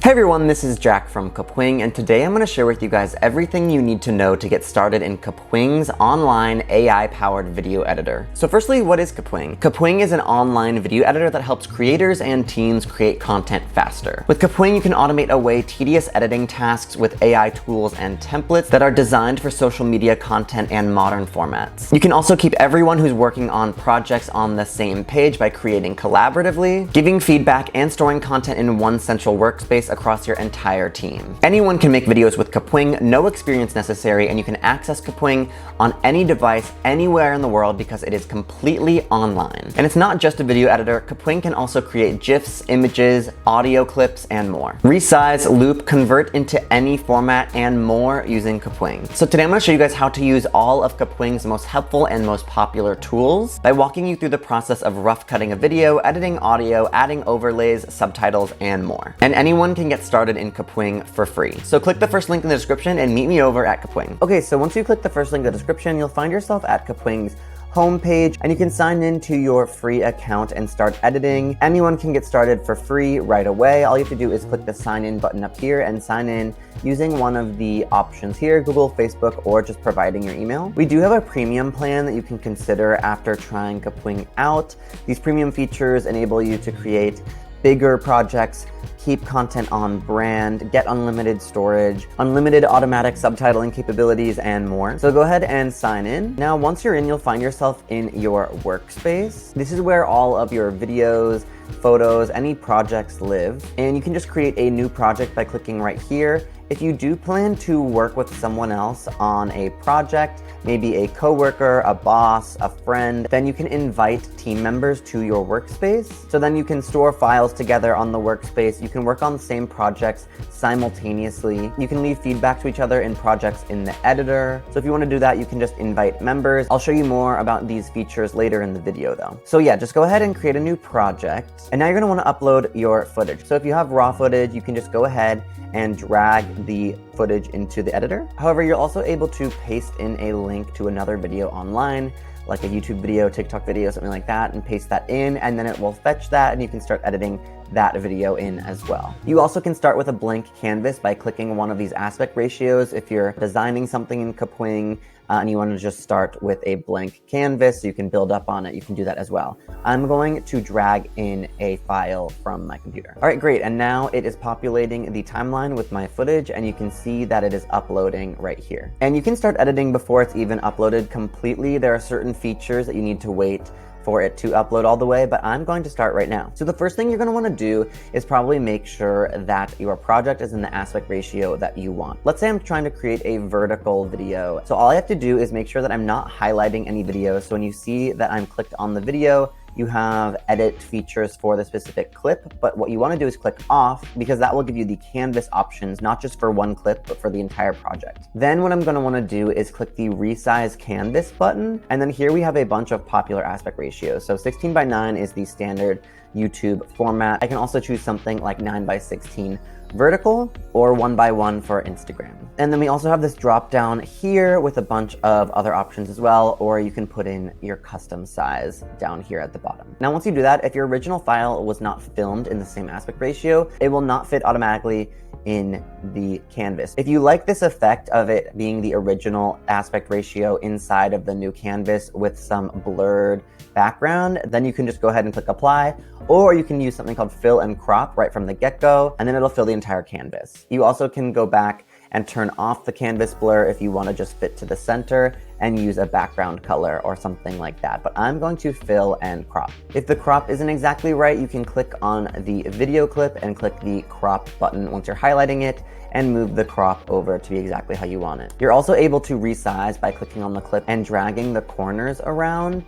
Hey everyone, this is Jack from Kapwing, and today I'm going to share with you guys everything you need to know to get started in Kapwing's online AI-powered video editor. So firstly, what is Kapwing? Kapwing is an online video editor that helps creators and teams create content faster. With Kapwing, you can automate away tedious editing tasks with AI tools and templates that are designed for social media content and modern formats. You can also keep everyone who's working on projects on the same page by creating collaboratively, giving feedback, and storing content in one central workspace across your entire team. Anyone can make videos with Kapwing, no experience necessary, and you can access Kapwing on any device anywhere in the world because it is completely online. And it's not just a video editor, Kapwing can also create GIFs, images, audio clips, and more. Resize, loop, convert into any format, and more using Kapwing. So today I'm going to show you guys how to use all of Kapwing's most helpful and most popular tools by walking you through the process of rough cutting a video, editing audio, adding overlays, subtitles, and more. And anyone can get started in Kapwing for free. So click the first link in the description and meet me over at Kapwing. Okay, so once you click the first link in the description, you'll find yourself at Kapwing's homepage, and you can sign into your free account and start editing. Anyone can get started for free right away. All you have to do is click the sign in button up here and sign in using one of the options here, Google, Facebook, or just providing your email. We do have a premium plan that you can consider after trying Kapwing out. These premium features enable you to create bigger projects, keep content on brand, get unlimited storage, unlimited automatic subtitling capabilities, and more. So go ahead and sign in. Now, once you're in, you'll find yourself in your workspace. This is where all of your videos, photos, any projects live. And you can just create a new project by clicking right here. If you do plan to work with someone else on a project, maybe a coworker, a boss, a friend, then you can invite team members to your workspace. So then you can store files together on the workspace. You can work on the same projects simultaneously. You can leave feedback to each other in projects in the editor. So if you want to do that, you can just invite members. I'll show you more about these features later in the video though. So yeah, just go ahead and create a new project. And now you're going to want to upload your footage. So if you have raw footage, you can just go ahead and drag the footage into the editor. However, you're also able to paste in a link to another video online, like a YouTube video, TikTok video, something like that, and paste that in, and then it will fetch that and you can start editing that video in as well. You also can start with a blank canvas by clicking one of these aspect ratios. If you're designing something in Kapwing and you want to just start with a blank canvas so you can build up on it, you can do that as well. I'm going to drag in a file from my computer. All right, great. And now it is populating the timeline with my footage, and you can see that it is uploading right here. And you can start editing before it's even uploaded completely. There are certain features that you need to wait for it to upload all the way, but I'm going to start right now. So the first thing you're going to want to do is probably make sure that your project is in the aspect ratio that you want. Let's say I'm trying to create a vertical video. So all I have to do is make sure that I'm not highlighting any videos. So when you see that I'm clicked on the video, you have edit features for the specific clip, but what you want to do is click off because that will give you the canvas options, not just for one clip, but for the entire project. Then what I'm going to want to do is click the resize canvas button. And then here we have a bunch of popular aspect ratios. So 16:9 is the standard YouTube format. I can also choose something like 9:16 vertical or 1:1 for Instagram. And then we also have this drop down here with a bunch of other options as well, or you can put in your custom size down here at the bottom. Now, once you do that, if your original file was not filmed in the same aspect ratio, it will not fit automatically in the canvas. If you like this effect of it being the original aspect ratio inside of the new canvas with some blurred background, then you can just go ahead and click apply, or you can use something called fill and crop right from the get-go, and then it'll fill the entire canvas. You also can go back and turn off the canvas blur if you want to just fit to the center and use a background color or something like that. But I'm going to fill and crop. If the crop isn't exactly right, you can click on the video clip and click the crop button once you're highlighting it and move the crop over to be exactly how you want it. You're also able to resize by clicking on the clip and dragging the corners around.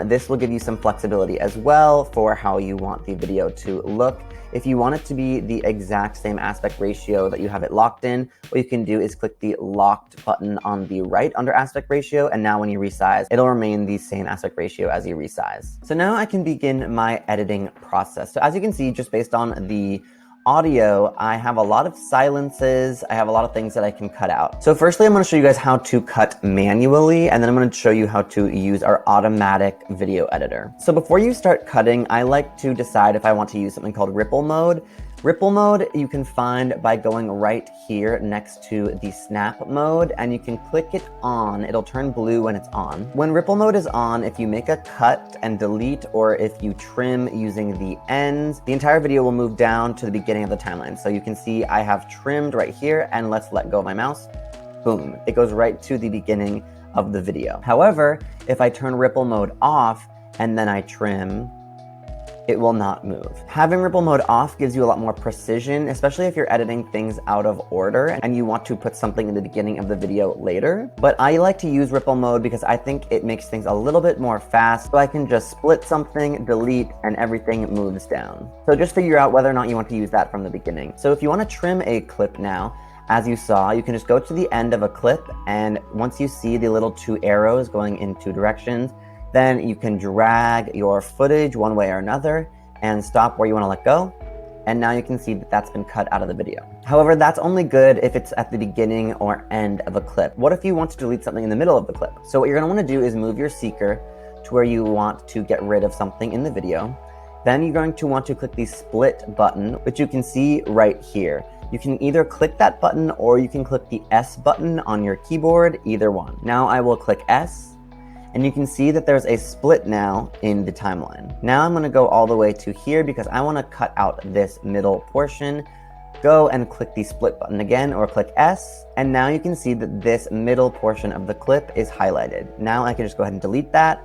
This will give you some flexibility as well for how you want the video to look. If you want it to be the exact same aspect ratio that you have it locked in, what you can do is click the locked button on the right under aspect ratio, and now when you resize, it'll remain the same aspect ratio as you resize. So now I can begin my editing process. So as you can see, just based on the audio, I have a lot of silences. I have a lot of things that I can cut out. So firstly, I'm going to show you guys how to cut manually, and then I'm going to show you how to use our automatic video editor. So before you start cutting, I like to decide if I want to use something called ripple mode. Ripple mode you can find by going right here next to the snap mode, and you can click it on. It'll turn blue when it's on. When ripple mode is on, if you make a cut and delete, or if you trim using the ends, the entire video will move down to the beginning of the timeline. So you can see I have trimmed right here, and let's let go of my mouse. Boom, it goes right to the beginning of the video. However, if I turn ripple mode off and then I trim, it will not move. Having ripple mode off gives you a lot more precision, especially if you're editing things out of order and you want to put something in the beginning of the video later. But I like to use ripple mode because I think it makes things a little bit more fast. So I can just split something, delete, and everything moves down. So just figure out whether or not you want to use that from the beginning. So if you want to trim a clip now, as you saw, you can just go to the end of a clip, and once you see the little 2 arrows going in 2 directions, then you can drag your footage one way or another and stop where you want to let go. And now you can see that that's been cut out of the video. However, that's only good if it's at the beginning or end of a clip. What if you want to delete something in the middle of the clip? So what you're going to want to do is move your seeker to where you want to get rid of something in the video. Then you're going to want to click the split button, which you can see right here. You can either click that button or you can click the S button on your keyboard, either one. Now I will click S. And you can see that there's a split now in the timeline. Now I'm gonna go all the way to here because I wanna cut out this middle portion. Go and click the split button again, or click S, and now you can see that this middle portion of the clip is highlighted. Now I can just go ahead and delete that.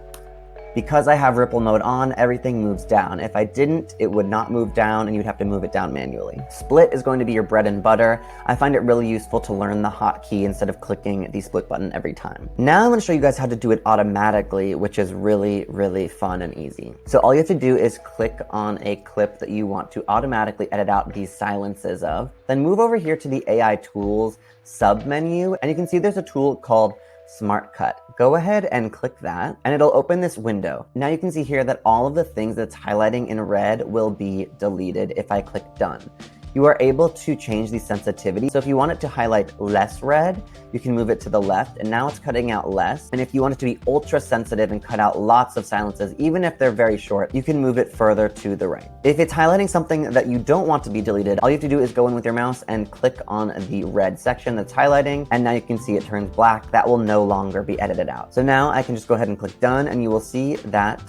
Because I have ripple mode on, everything moves down. If I didn't, it would not move down and you'd have to move it down manually. Split is going to be your bread and butter. I find it really useful to learn the hotkey instead of clicking the split button every time. Now I'm going to show you guys how to do it automatically, which is really, really fun and easy. So all you have to do is click on a clip that you want to automatically edit out these silences of. Then move over here to the AI Tools sub-menu, and you can see there's a tool called Smart Cut. Go ahead and click that, and it'll open this window. Now you can see here that all of the things that's highlighting in red will be deleted if I click done. You are able to change the sensitivity. So if you want it to highlight less red, you can move it to the left, and now it's cutting out less. And if you want it to be ultra sensitive and cut out lots of silences, even if they're very short, you can move it further to the right. If it's highlighting something that you don't want to be deleted, all you have to do is go in with your mouse and click on the red section that's highlighting, and now you can see it turns black. That will no longer be edited out. So now I can just go ahead and click done, and you will see that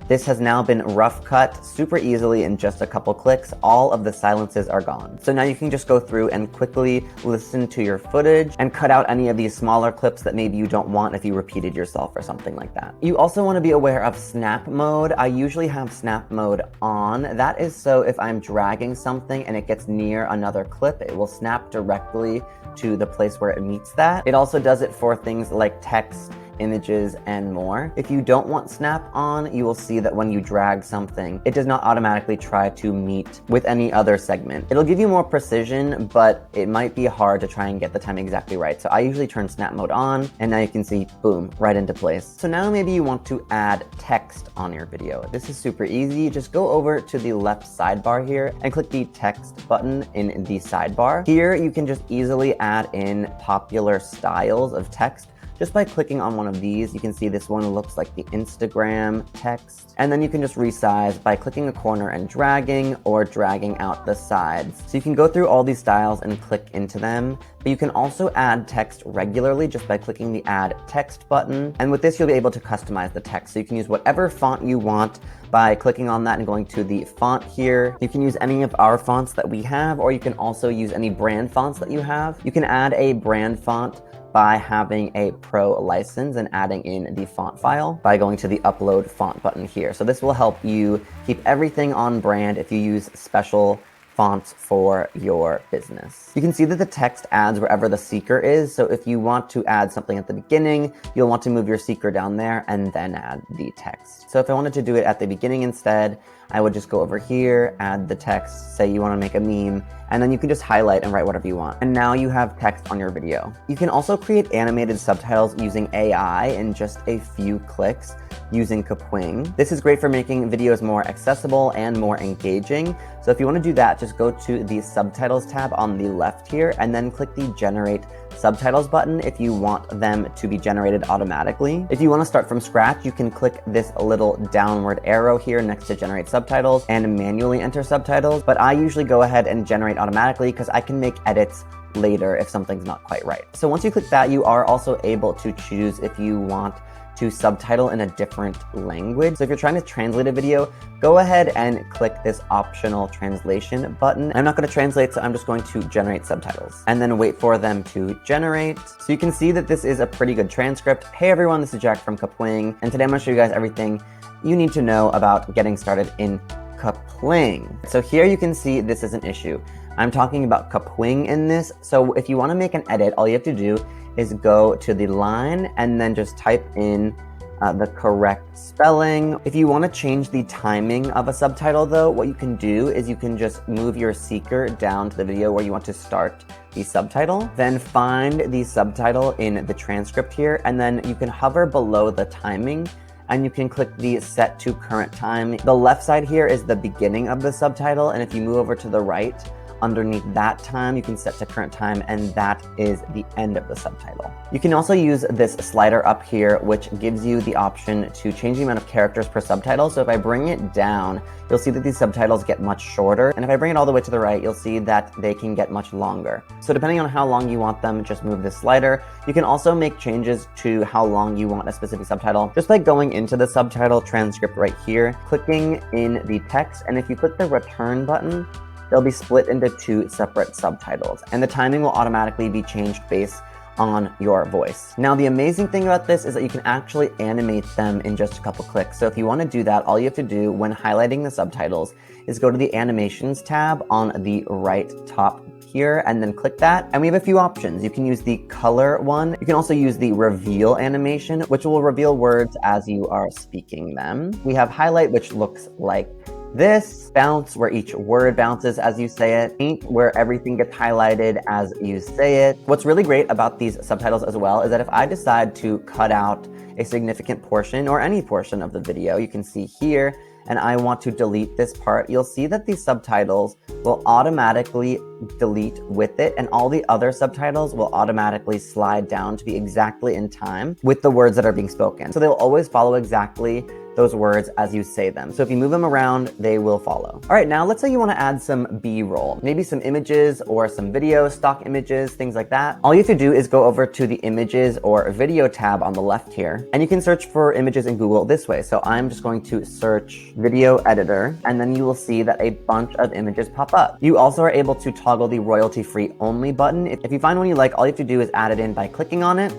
this has now been rough cut super easily in just a couple clicks. All of the silences are gone. So now you can just go through and quickly listen to your footage and cut out any of these smaller clips that maybe you don't want if you repeated yourself or something like that. You also want to be aware of snap mode. I usually have snap mode on. That is so if I'm dragging something and it gets near another clip, it will snap directly to the place where it meets that. It also does it for things like text, images, and more. If you don't want snap on, you will see that when you drag something, it does not automatically try to meet with any other segment. It'll give you more precision, but it might be hard to try and get the time exactly right. So I usually turn snap mode on, and now you can see, boom, right into place. So now maybe you want to add text on your video. This is super easy. Just go over to the left sidebar here and click the text button in the sidebar. Here you can just easily add in popular styles of text. Just by clicking on one of these, you can see this one looks like the Instagram text. And then you can just resize by clicking a corner and dragging, or dragging out the sides. So you can go through all these styles and click into them. But you can also add text regularly just by clicking the Add Text button. And with this, you'll be able to customize the text. So you can use whatever font you want by clicking on that and going to the font here. You can use any of our fonts that we have, or you can also use any brand fonts that you have. You can add a brand font by having a pro license and adding in the font file by going to the upload font button here. So this will help you keep everything on brand if you use special fonts for your business. You can see that the text adds wherever the seeker is. So if you want to add something at the beginning, you'll want to move your seeker down there and then add the text. So if I wanted to do it at the beginning instead, I would just go over here, add the text, say you want to make a meme, and then you can just highlight and write whatever you want. And now you have text on your video. You can also create animated subtitles using AI in just a few clicks using Kapwing. This is great for making videos more accessible and more engaging. So if you want to do that, just go to the Subtitles tab on the left here, and then click the Generate Subtitles button if you want them to be generated automatically. If you want to start from scratch, you can click this little downward arrow here next to Generate Subtitles and manually enter subtitles, but I usually go ahead and generate automatically because I can make edits later if something's not quite right. So once you click that, you are also able to choose if you want to subtitle in a different language. So if you're trying to translate a video, go ahead and click this optional translation button. I'm not going to translate, so I'm just going to generate subtitles and then wait for them to generate. So you can see that this is a pretty good transcript. Hey everyone, this is Jack from Kapwing, and today I'm going to show you guys everything you need to know about getting started in Kapwing. So here you can see this is an issue. I'm talking about Kapwing in this. So if you want to make an edit, all you have to do is go to the line and then just type in the correct spelling. If you want to change the timing of a subtitle though, what you can do is you can just move your seeker down to the video where you want to start the subtitle, then find the subtitle in the transcript here, and then you can hover below the timing and you can click the set to current time. The left side here is the beginning of the subtitle, and if you move over to the right, underneath that time, you can set to current time, and that is the end of the subtitle. You can also use this slider up here, which gives you the option to change the amount of characters per subtitle. So if I bring it down, you'll see that these subtitles get much shorter. And if I bring it all the way to the right, you'll see that they can get much longer. So depending on how long you want them, just move this slider. You can also make changes to how long you want a specific subtitle just by going into the subtitle transcript right here, clicking in the text. And if you click the return button, they'll be split into two separate subtitles, and the timing will automatically be changed based on your voice. Now, the amazing thing about this is that you can actually animate them in just a couple clicks. So if you want to do that, all you have to do when highlighting the subtitles is go to the Animations tab on the right top here and then click that. And we have a few options. You can use the color one. You can also use the reveal animation, which will reveal words as you are speaking them. We have highlight, which looks like this, bounce, where each word bounces as you say it, paint, where everything gets highlighted as you say it. What's really great about these subtitles as well is that if I decide to cut out a significant portion or any portion of the video, you can see here, and I want to delete this part, you'll see that these subtitles will automatically delete with it, and all the other subtitles will automatically slide down to be exactly in time with the words that are being spoken. So they'll always follow exactly those words as you say them. So if you move them around, they will follow. All right, now let's say you want to add some B-roll, maybe some images or some video, stock images, things like that. All you have to do is go over to the images or video tab on the left here, and you can search for images in Google this way. So I'm just going to search video editor, and then you will see that a bunch of images pop up. You also are able to toggle the royalty-free only button. If you find one you like, all you have to do is add it in by clicking on it,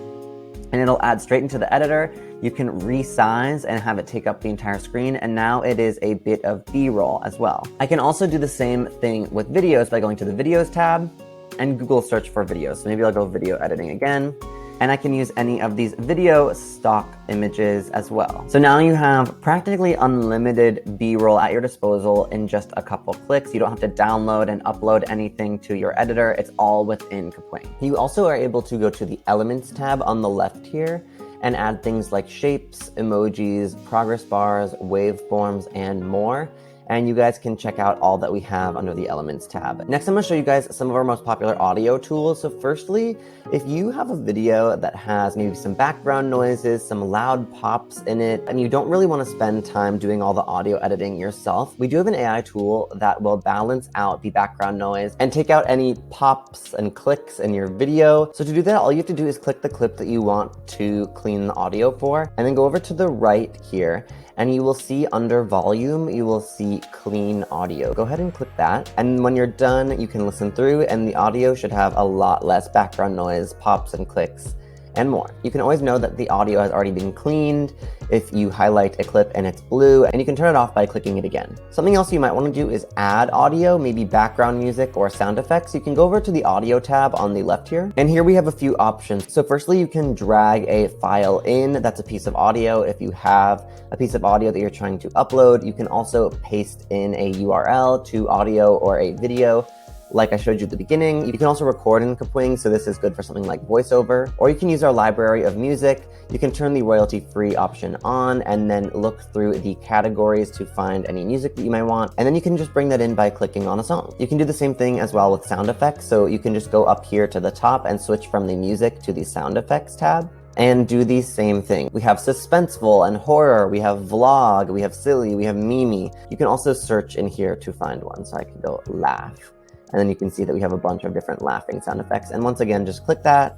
and it'll add straight into the editor. You can resize and have it take up the entire screen, and now it is a bit of B-roll as well. I can also do the same thing with videos by going to the Videos tab and Google search for videos. So maybe I'll go video editing again, and I can use any of these video stock images as well. So now you have practically unlimited B-roll at your disposal in just a couple clicks. You don't have to download and upload anything to your editor. It's all within Kapwing. You also are able to go to the Elements tab on the left here and add things like shapes, emojis, progress bars, waveforms, and more. And you guys can check out all that we have under the Elements tab. Next, I'm gonna show you guys some of our most popular audio tools. So firstly, if you have a video that has maybe some background noises, some loud pops in it, and you don't really wanna spend time doing all the audio editing yourself, we do have an AI tool that will balance out the background noise and take out any pops and clicks in your video. So to do that, all you have to do is click the clip that you want to clean the audio for, and then go over to the right here, and you will see under volume, you will see clean audio. Go ahead and click that. And when you're done, you can listen through, and the audio should have a lot less background noise, pops and clicks, and more. You can always know that the audio has already been cleaned if you highlight a clip and it's blue, and you can turn it off by clicking it again. Something else you might want to do is add audio, maybe background music or sound effects. You can go over to the audio tab on the left here, and here we have a few options. So firstly, you can drag a file in, that's a piece of audio. If you have a piece of audio that you're trying to upload, you can also paste in a URL to audio or a video like I showed you at the beginning. You can also record in Kapwing, so this is good for something like voiceover. Or you can use our library of music. You can turn the royalty-free option on and then look through the categories to find any music that you might want. And then you can just bring that in by clicking on a song. You can do the same thing as well with sound effects. So you can just go up here to the top and switch from the music to the sound effects tab and do the same thing. We have suspenseful and horror, we have vlog, we have silly, we have meme. You can also search in here to find one. So I can go laugh. And then you can see that we have a bunch of different laughing sound effects. And once again, just click that.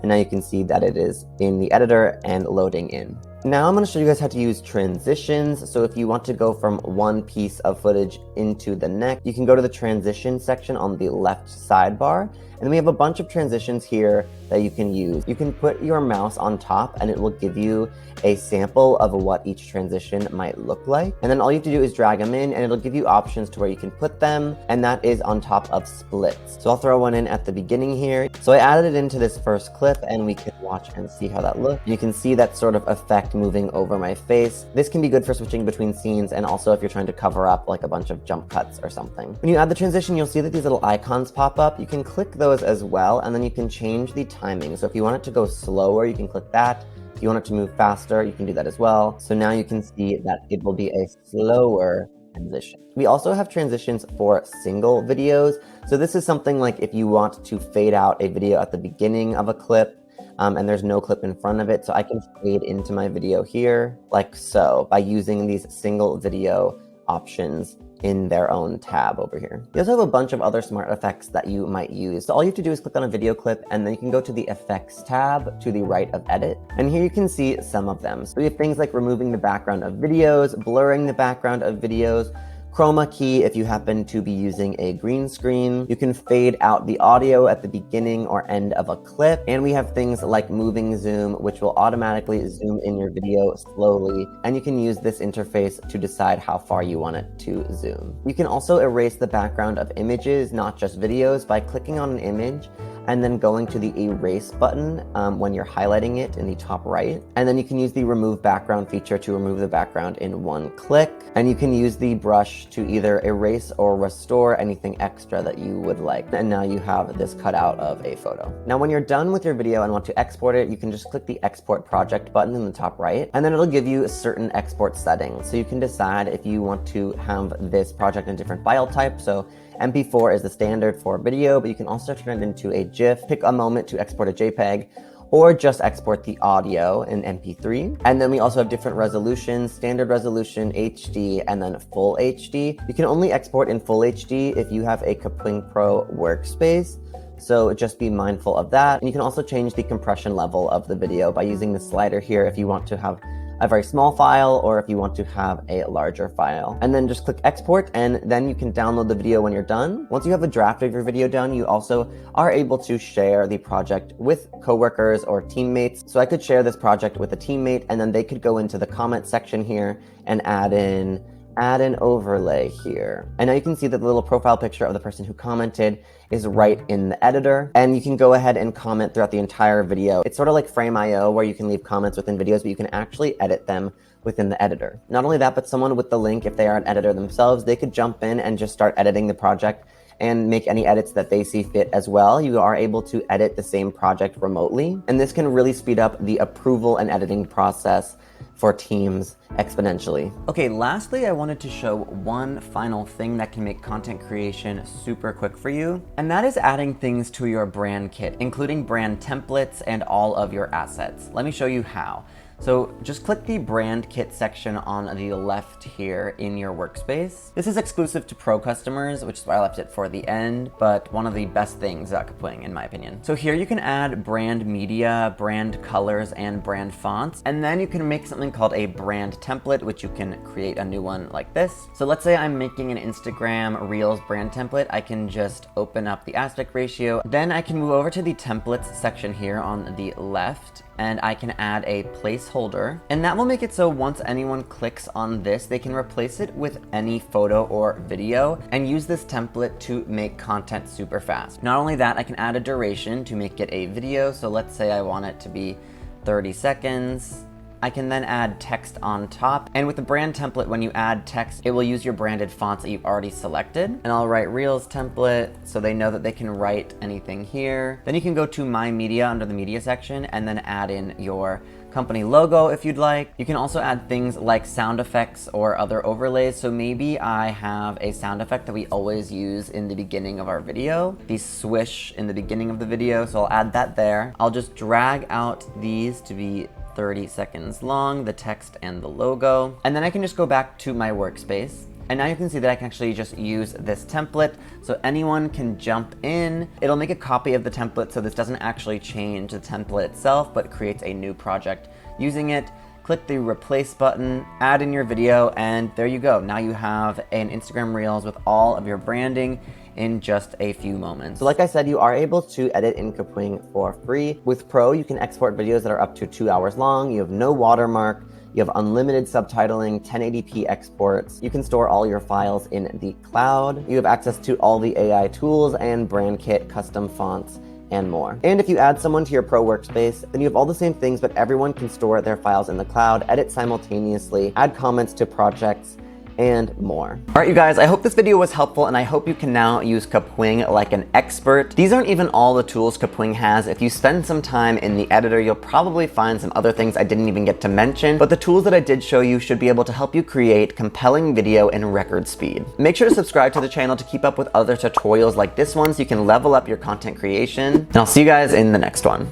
And now you can see that it is in the editor and loading in. Now I'm going to show you guys how to use transitions. So if you want to go from one piece of footage into the next, you can go to the transition section on the left sidebar. And then we have a bunch of transitions here that you can use. You can put your mouse on top and it will give you a sample of what each transition might look like. And then all you have to do is drag them in and it'll give you options to where you can put them. And that is on top of splits. So I'll throw one in at the beginning here. So I added it into this first clip and we can watch and see how that looks. You can see that sort of effect moving over my face. This can be good for switching between scenes and also if you're trying to cover up like a bunch of jump cuts or something. When you add the transition, you'll see that these little icons pop up. You can click those as well and then you can change the timing. So if you want it to go slower, you can click that. If you want it to move faster, you can do that as well. So now you can see that it will be a slower transition. We also have transitions for single videos. So this is something like if you want to fade out a video at the beginning of a clip, and there's no clip in front of it. So I can fade into my video here like so by using these single video options in their own tab over here. You also have a bunch of other smart effects that you might use. So all you have to do is click on a video clip and then you can go to the effects tab to the right of edit. And here you can see some of them. So we have things like removing the background of videos, blurring the background of videos, Chroma Key if you happen to be using a green screen. You can fade out the audio at the beginning or end of a clip. And we have things like moving zoom, which will automatically zoom in your video slowly. And you can use this interface to decide how far you want it to zoom. You can also erase the background of images, not just videos, by clicking on an image and then going to the erase button when you're highlighting it in the top right. And then you can use the remove background feature to remove the background in one click. And you can use the brush to either erase or restore anything extra that you would like. And now you have this cutout of a photo. Now, when you're done with your video and want to export it, you can just click the export project button in the top right, and then it'll give you certain export settings. So you can decide if you want to have this project in different file types. So MP4 is the standard for video, but you can also turn it into a GIF, pick a moment to export a JPEG, or just export the audio in MP3. And then we also have different resolutions, standard resolution, HD, and then full HD. You can only export in full HD if you have a Kapwing Pro workspace. So just be mindful of that. And you can also change the compression level of the video by using the slider here if you want to have a very small file or if you want to have a larger file. And then just click export and then you can download the video when you're done. Once you have a draft of your video done, you also are able to share the project with coworkers or teammates. So I could share this project with a teammate and then they could go into the comment section here and add an overlay here. And now you can see that the little profile picture of the person who commented is right in the editor. And you can go ahead and comment throughout the entire video. It's sort of like Frame.io where you can leave comments within videos, but you can actually edit them within the editor. Not only that, but someone with the link, if they are an editor themselves, they could jump in and just start editing the project and make any edits that they see fit as well. You are able to edit the same project remotely. And this can really speed up the approval and editing process for teams exponentially. Okay, lastly, I wanted to show one final thing that can make content creation super quick for you, and that is adding things to your brand kit, including brand templates and all of your assets. Let me show you how. So just click the brand kit section on the left here in your workspace. This is exclusive to pro customers, which is why I left it for the end, but one of the best things about Kapwing in my opinion. So here you can add brand media, brand colors, and brand fonts, and then you can make something called a brand template, which you can create a new one like this. So let's say I'm making an Instagram Reels brand template. I can just open up the aspect ratio. Then I can move over to the templates section here on the left, and I can add a placeholder, and that will make it so once anyone clicks on this, they can replace it with any photo or video and use this template to make content super fast. Not only that, I can add a duration to make it a video. So let's say I want it to be 30 seconds. I can then add text on top. And with the brand template, when you add text, it will use your branded fonts that you've already selected. And I'll write Reels template so they know that they can write anything here. Then you can go to My Media under the media section and then add in your company logo if you'd like. You can also add things like sound effects or other overlays. So maybe I have a sound effect that we always use in the beginning of our video, the swish in the beginning of the video. So I'll add that there. I'll just drag out these to be 30 seconds long, the text and the logo. And then I can just go back to my workspace. And now you can see that I can actually just use this template so anyone can jump in. It'll make a copy of the template so this doesn't actually change the template itself, but creates a new project using it. Click the replace button, add in your video, and there you go. Now you have an Instagram Reels with all of your branding in just a few moments. So like I said, you are able to edit in Kapwing for free. With Pro, you can export videos that are up to 2 hours long. You have no watermark. You have unlimited subtitling, 1080p exports. You can store all your files in the cloud. You have access to all the AI tools and brand kit, custom fonts, and more. And if you add someone to your Pro workspace, then you have all the same things, but everyone can store their files in the cloud, edit simultaneously, add comments to projects, and more. All right, you guys, I hope this video was helpful, and I hope you can now use Kapwing like an expert. These aren't even all the tools Kapwing has. If you spend some time in the editor, you'll probably find some other things I didn't even get to mention, but the tools that I did show you should be able to help you create compelling video in record speed. Make sure to subscribe to the channel to keep up with other tutorials like this one so you can level up your content creation, and I'll see you guys in the next one.